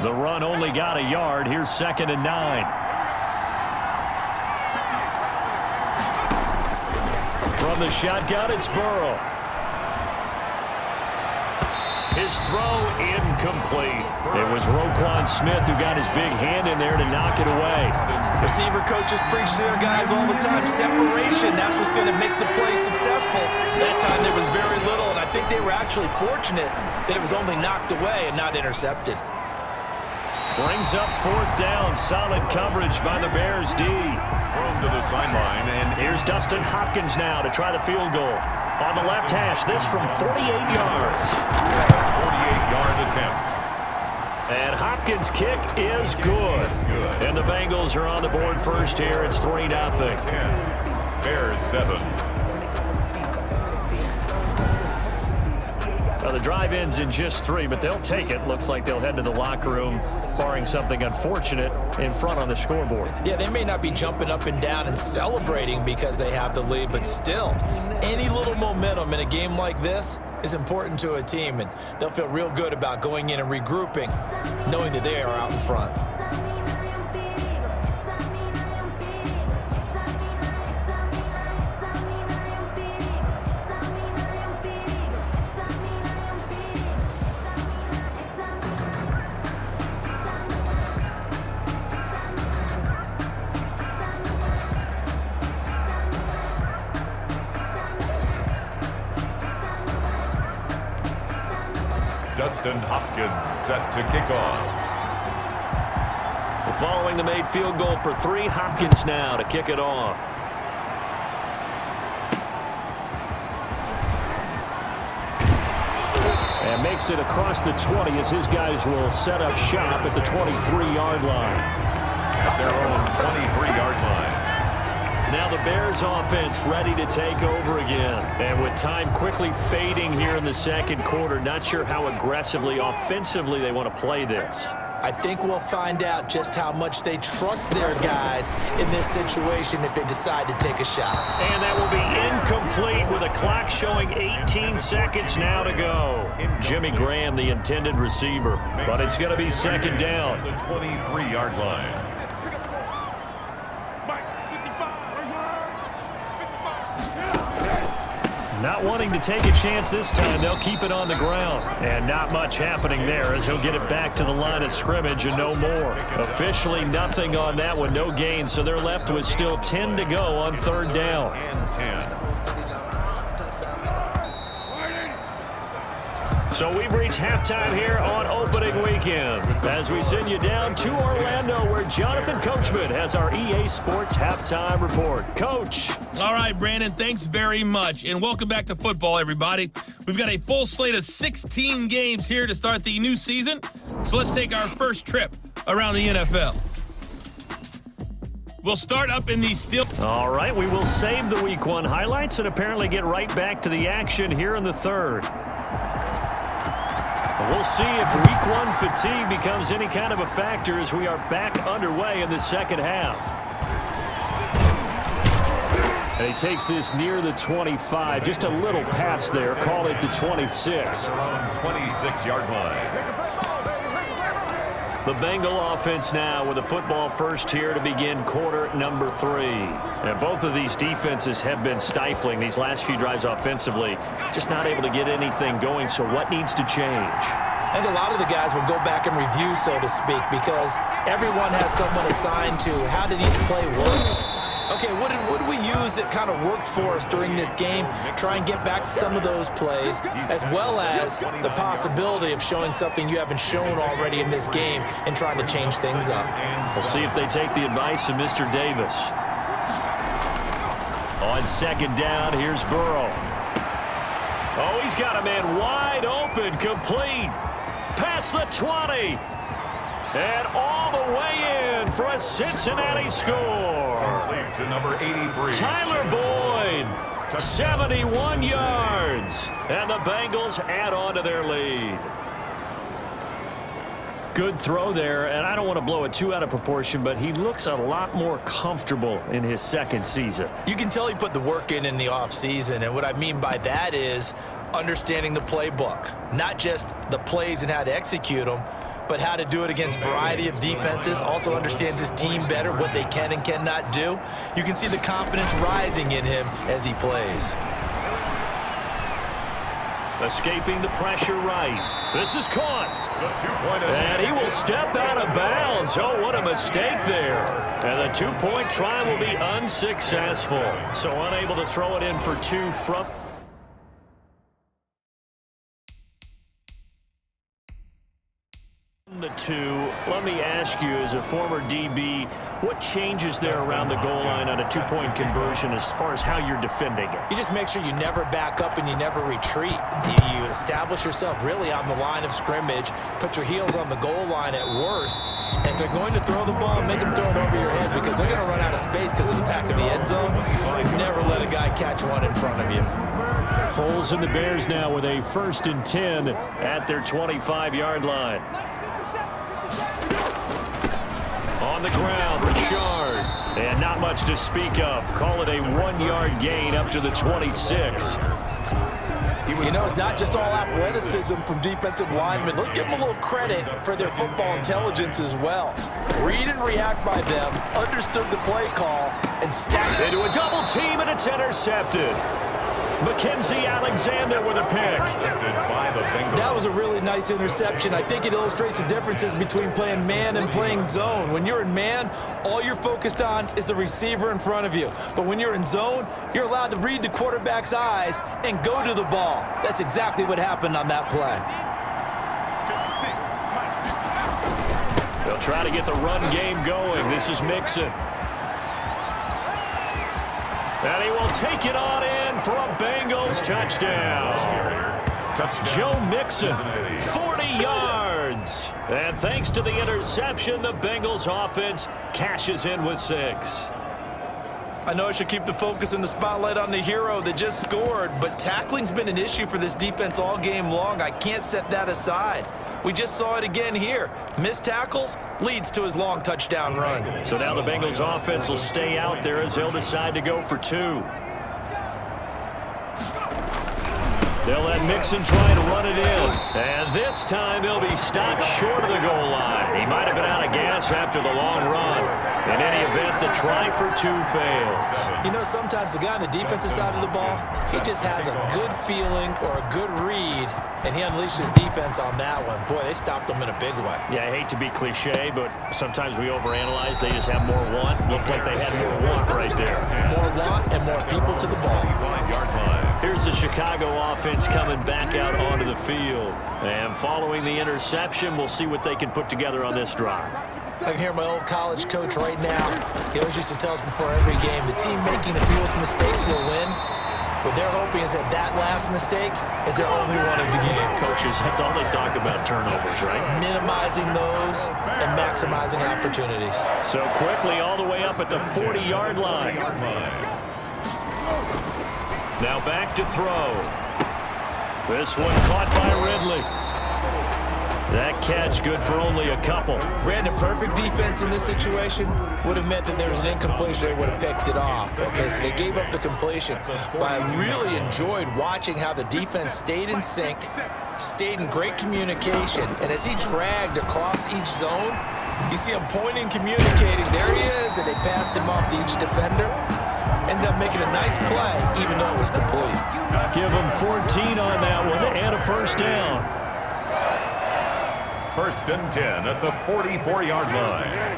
The run only got a yard. Here's 2nd and 9. From the shotgun, it's Burrow. His throw incomplete. It was Roquan Smith who got his big hand in there to knock it away. Receiver coaches preach to their guys all the time. Separation, that's what's going to make the play successful. That time there was very little, and I think they were actually fortunate that it was only knocked away and not intercepted. Brings up 4th down. Solid coverage by the Bears D. Thrown to the sideline, and here's Dustin Hopkins now to try the field goal. On the left hash, this from 48 yards. 48-yard attempt. And Hopkins' kick is good. And the Bengals are on the board first here. It's 3-0. Bears 7. Well, the drive ends in just 3, but they'll take it. Looks like they'll head to the locker room, barring something unfortunate in front on the scoreboard. Yeah, they may not be jumping up and down and celebrating because they have the lead, but still, any little momentum in a game like this is important to a team, and they'll feel real good about going in and regrouping, knowing that they are out in front. Dustin Hopkins set to kick off. Following the made field goal for 3, Hopkins now to kick it off. And makes it across the 20 as his guys will set up shop at the 23-yard line. At their own 23-yard line. Now the Bears offense ready to take over again. And with time quickly fading here in the second quarter, not sure how aggressively, offensively they want to play this. I think we'll find out just how much they trust their guys in this situation if they decide to take a shot. And that will be incomplete with a clock showing 18 seconds now to go. Jimmy Graham, the intended receiver. But it's going to be 2nd down. The 23-yard line. Not wanting to take a chance this time, they'll keep it on the ground. And not much happening there as he'll get it back to the line of scrimmage and no more. Officially nothing on that one, no gain, so they're left with still 10 to go on 3rd down. And 10. So we've reached halftime here on opening weekend as we send you down to Orlando where Jonathan Coachman has our EA Sports halftime report. Coach. All right, Brandon, thanks very much. And welcome back to football, everybody. We've got a full slate of 16 games here to start the new season. So let's take our first trip around the NFL. We'll start up in the still. All right, we will save the Week 1 highlights and apparently get right back to the action here in the 3rd. We'll see if Week 1 fatigue becomes any kind of a factor as we are back underway in the second half. And he takes this near the 25. Just a little pass there. Call it the 26. 26-yard line. The Bengal offense now with the football first here to begin quarter number 3. And both of these defenses have been stifling these last few drives offensively. Just not able to get anything going, so what needs to change? I think a lot of the guys will go back and review, so to speak, because everyone has someone assigned to how did each play work. Okay, what did we use that kind of worked for us during this game? Try and get back to some of those plays, as well as the possibility of showing something you haven't shown already in this game and trying to change things up. We'll see if they take the advice of Mr. Davis. On 2nd down, here's Burrow. Oh, he's got a man wide open, complete. Past the 20. And all the way in for a Cincinnati score. To number 83. Tyler Boyd, 71 yards. And the Bengals add on to their lead. Good throw there, and I don't want to blow it too out of proportion, but he looks a lot more comfortable in his 2nd season. You can tell he put the work in the offseason, and what I mean by that is understanding the playbook, not just the plays and how to execute them, but how to do it against a variety of defenses, also understands his team better, what they can and cannot do. You can see the confidence rising in him as he plays. Escaping the pressure right. This is caught. And he will step out of bounds. Oh, what a mistake there. And the two-point try will be unsuccessful. So unable to throw it in for two from the two. Let me ask you, as a former DB, what changes there around the goal line on a two-point conversion as far as how you're defending it? You just make sure you never back up and you never retreat. You establish yourself really on the line of scrimmage, put your heels on the goal line at worst, and if they're going to throw the ball, make them throw it over your head because they're going to run out of space because of the back of the end zone. Never let a guy catch one in front of you. Foles and the Bears now with a 1st and 10 at their 25-yard line. On the ground, Richard. And not much to speak of. Call it a 1-yard gain up to the 26. You know, it's not just all athleticism from defensive linemen. Let's give them a little credit for their football intelligence as well. Read and react by them, understood the play call, and stacked into a double team, and it's intercepted. Mackenzie Alexander with a pick. That was a really nice interception. I think it illustrates the differences between playing man and playing zone. When you're in man, all you're focused on is the receiver in front of you. But when you're in zone, you're allowed to read the quarterback's eyes and go to the ball. That's exactly what happened on that play. They'll try to get the run game going. This is Mixon. And he will take it on in for a Bengals touchdown. Joe Mixon, 40 yards. And thanks to the interception, the Bengals offense cashes in with 6. I know I should keep the focus and the spotlight on the hero that just scored, but tackling's been an issue for this defense all game long. I can't set that aside. We just saw it again here. Missed tackles leads to his long touchdown run. So now the Bengals offense will stay out there as they'll decide to go for 2. They'll let Mixon try to run it in. And this time he'll be stopped short of the goal line. He might have been out of gas after the long run. In any event, the try for 2 fails. You know, sometimes the guy on the defensive side of the ball, he just has a good feeling or a good read, and he unleashed his defense on that one. Boy, they stopped him in a big way. Yeah, I hate to be cliche, but sometimes we overanalyze. They just have more want. Looked like they had more want right there. More want and more people to the ball. Here's the Chicago offense coming back out onto the field. And following the interception, we'll see what they can put together on this drive. I can hear my old college coach right now. He always used to tell us before every game, the team making the fewest mistakes will win. What they're hoping is that that last mistake is their only one of the game. Coaches, that's all they talk about, turnovers, right? Minimizing those and maximizing opportunities. So quickly all the way up at the 40-yard line. Now back to throw. This one caught by Ridley. That catch good for only a couple. Brandon, perfect defense in this situation would have meant that there was an incompletion. They would have picked it off. Okay, so they gave up the completion. But I really enjoyed watching how the defense stayed in sync, stayed in great communication, and as he dragged across each zone, you see him pointing, communicating. There he is, and they passed him off to each defender. Ended up making a nice play, even though it was complete. Give him 14 on that one and a first down. 1st and 10 at the 44-yard line.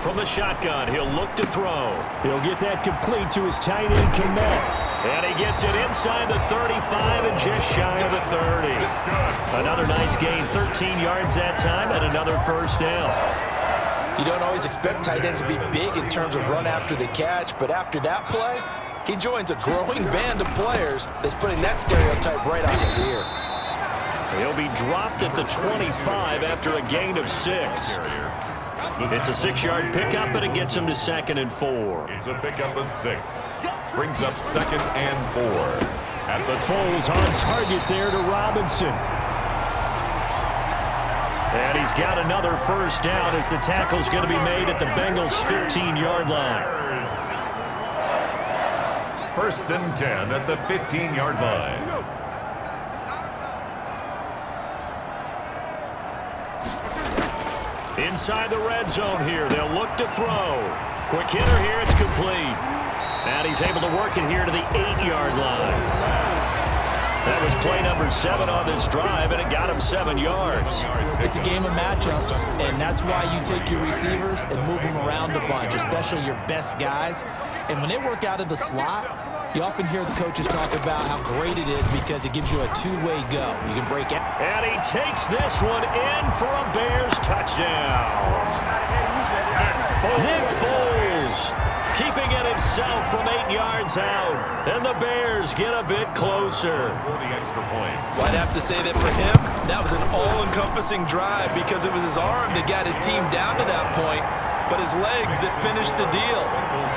From the shotgun, he'll look to throw. He'll get that complete to his tight end, Kmet. And he gets it inside the 35 and just shy of the 30. Another nice gain, 13 yards that time, and another first down. You don't always expect tight ends to be big in terms of run after the catch, but after that play, he joins a growing band of players that's putting that stereotype right on his ear. He'll be dropped at the 25 after a gain of 6. It's a 6-yard pickup, but it gets him to 2nd and 4. It's a pickup of 6. Brings up 2nd and 4. At the Foles on target there to Robinson. And he's got another first down as the tackle's going to be made at the Bengals' 15-yard line. First and 10 at the 15-yard line. Inside the red zone here. They'll look to throw. Quick hitter here. It's complete. And he's able to work it here to the 8-yard line. That was play number 7 on this drive, and it got him 7 yards. It's a game of matchups, and that's why you take your receivers and move them around a bunch, especially your best guys. And when they work out of the slot, you often hear the coaches talk about how great it is because it gives you a two-way go. You can break it. And he takes this one in for a Bears touchdown. Nick Foles keeping it himself from 8 yards out. And the Bears get a bit closer. Well, I'd have to say that for him, that was an all-encompassing drive because it was his arm that got his team down to that point, but his legs that finished the deal.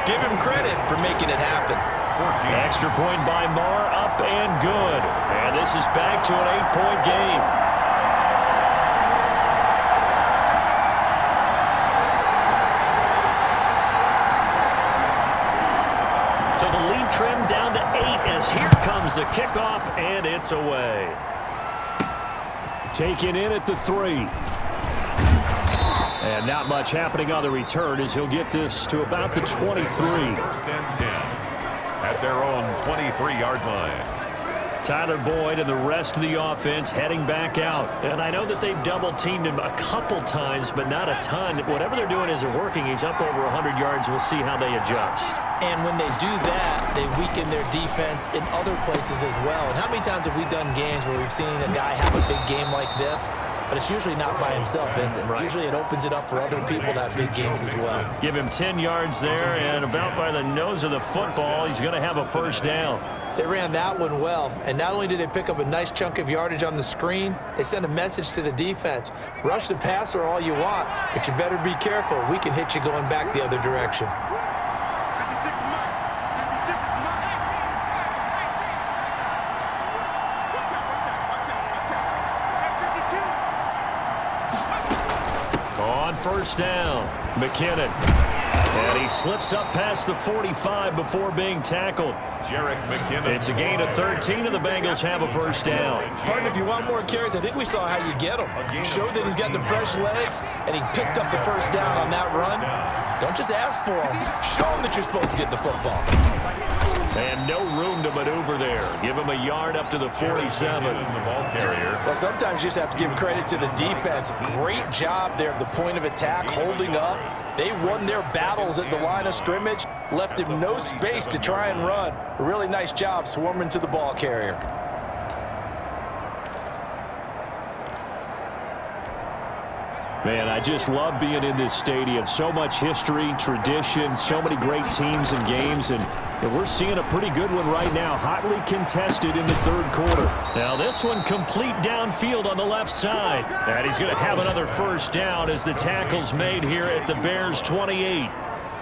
Give him credit for making it happen. Extra point by Marr, up and good. And this is back to an 8-point game. So the lead trimmed down to 8 as here comes the kickoff, and it's away. Taken in at the 3. And not much happening on the return as he'll get this to about the 23. First and 10 at their own 23-yard line. Tyler Boyd and the rest of the offense heading back out. And I know that they've double-teamed him a couple times, but not a ton. Whatever they're doing isn't working. He's up over 100 yards. We'll see how they adjust. And when they do that, they weaken their defense in other places as well. And how many times have we done games where we've seen a guy have a big game like this? But it's usually not by himself, is it? Right. Usually it opens it up for other people to have big games as well. Give him 10 yards there, and about by the nose of the football, he's going to have a first down. They ran that one well, and not only did they pick up a nice chunk of yardage on the screen, they sent a message to the defense. Rush the passer all you want, but you better be careful. We can hit you going back the other direction. On first down, McKinnon. And he slips up past the 45 before being tackled. Jarek McKinnon. It's a gain of 13, and the Bengals have a first down. Partner, if you want more carries, I think we saw how you get him. Showed that he's got the fresh legs, and he picked up the first down on that run. Don't just ask for him. Show him that you're supposed to get the football. And no room to maneuver there. Give him a yard up to the 47. The ball carrier. Well, sometimes you just have to give credit to the defense. Great job there at the point of attack, holding up. They won their battles at the line of scrimmage, left him no space to try and run. A really nice job swarming to the ball carrier. Man, I just love being in this stadium. So much history, tradition, so many great teams and games, and we're seeing a pretty good one right now, hotly contested in the third quarter. Now this one complete downfield on the left side. And he's going to have another first down as the tackle's made here at the Bears 28.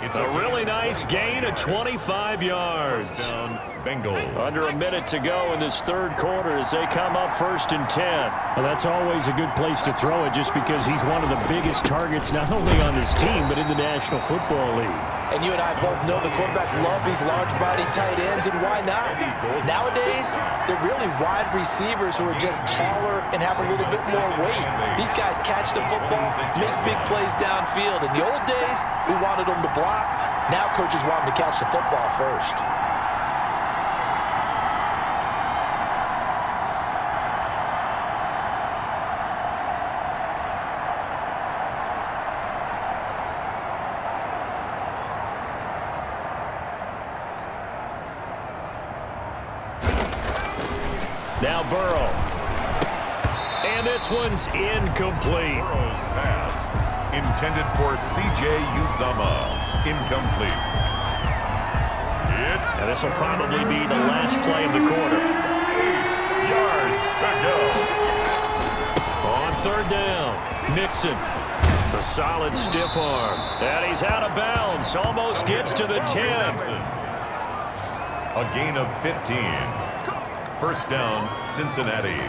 It's a really nice gain of 25 yards. Down, Bengals. Under a minute to go in this third quarter as they come up first and 10. Well, that's always a good place to throw it just because he's one of the biggest targets not only on his team but in the National Football League. And you and I both know the quarterbacks love these large-body tight ends, and why not? Nowadays, they're really wide receivers who are just taller and have a little bit more weight. These guys catch the football, make big plays downfield. In the old days, we wanted them to block. Now coaches want them to catch the football first. Now Burrow. And this one's incomplete. Burrow's pass intended for C.J. Uzomah. Incomplete. And this will probably be the last play of the quarter. 8 yards to go. On third down, Nixon. A solid stiff arm. And he's out of bounds. Almost gets to the 10. A gain of 15. First down, Cincinnati.